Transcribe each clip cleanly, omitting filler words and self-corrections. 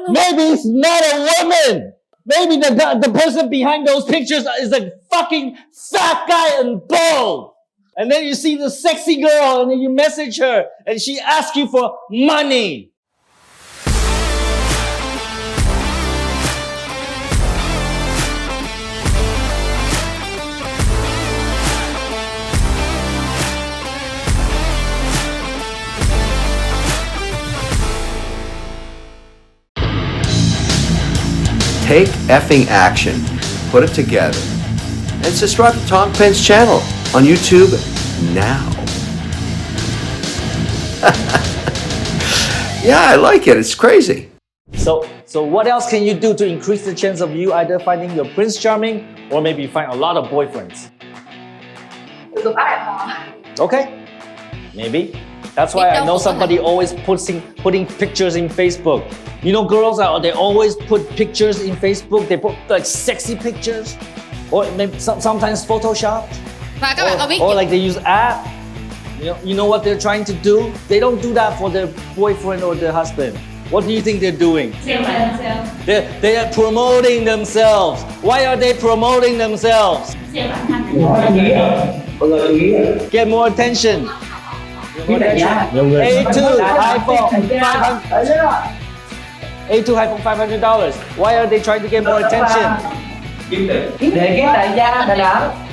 luôn. Maybe it's not a woman. Maybe the person behind those pictures is a fucking fat guy and bald. And then you see the sexy girl and then you message her and she asks you for money. Take effing action, put it together, and subscribe to Tom Penn's channel on YouTube now. Yeah, I like it. It's crazy. So what else can you do to increase the chance of you either finding your Prince Charming or maybe find a lot of boyfriends? Okay, maybe. That's why I know somebody always putting pictures in Facebook. You know, girls they always put pictures in Facebook. They put like sexy pictures, or maybe sometimes Photoshop. Và các bạn có biết or like they use app. You know what they're trying to do? They don't do that for their boyfriend or their husband. What do you think they're doing? They are promoting themselves. Why are they promoting themselves? Get more attention. A2 iPhone $500. Why are they trying to get more attention?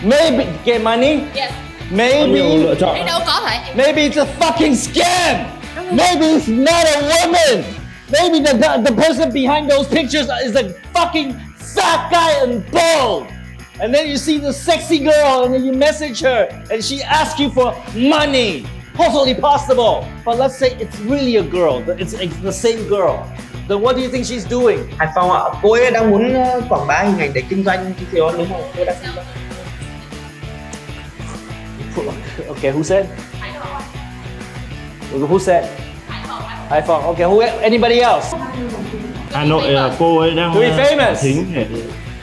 Maybe get money. Yes. Maybe Đâu có thể. maybe it's a fucking scam. Maybe it's not a woman. Maybe the person behind those pictures is a fucking fat guy and bald. And then you see the sexy girl and then you message her and she asks you for money. Totally possible. But let's say it's really a girl. It's the same girl. Then what do you think she's doing? Hải Phòng ạ, cô ấy đang muốn quảng bá hình ảnh để kinh doanh cái gì đó đúng không? Cô ấy đang kinh doanh. Okay, who said? Who said? iPhone. Okay, anybody else? Hà Nội là cô ấy đang To be famous. thính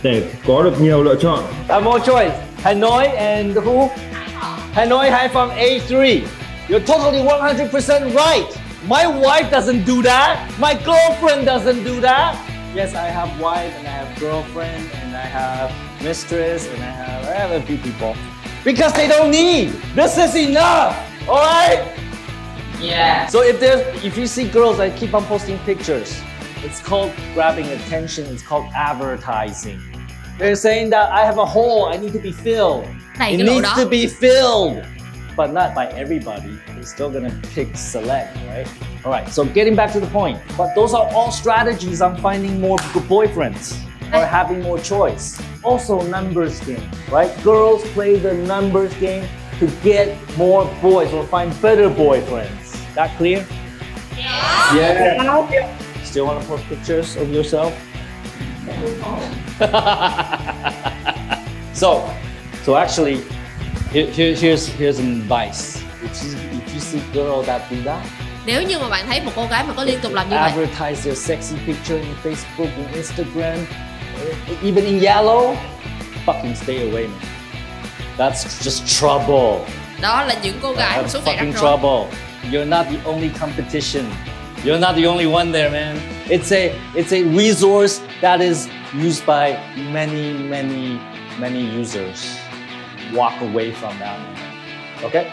để có được nhiều lựa chọn. More choice. Hanoi and who? Hanoi, Haiphong, A3. You're totally 100% right. My wife doesn't do that. My girlfriend doesn't do that. Yes, I have wife and I have girlfriend and I have mistress and I have a few people. Because they don't need. This is enough. All right? Yeah. So if you see girls that keep on posting pictures, it's called grabbing attention. It's called advertising. They're saying that I have a hole. I need to be filled. It needs to be filled. But not by everybody. They're still gonna pick select, right? All right, so getting back to the point. But those are all strategies on finding more boyfriends or having more choice. Also numbers game, right? Girls play the numbers game to get more boys or find better boyfriends. That clear? Yeah. Still wanna post pictures of yourself? So actually, here's an advice. If you see girls that do that, Nếu như mà bạn thấy một cô gái mà có liên tục làm như vậy, advertise their sexy picture in Facebook, in Instagram, even in yellow, fucking stay away, man. That's just trouble. đó là những cô gái That's suốt ngày fucking rắc rối. trouble. You're not the only competition. You're not the only one there, man. It's a resource that is used by many users. Walk away from that, man. Okay?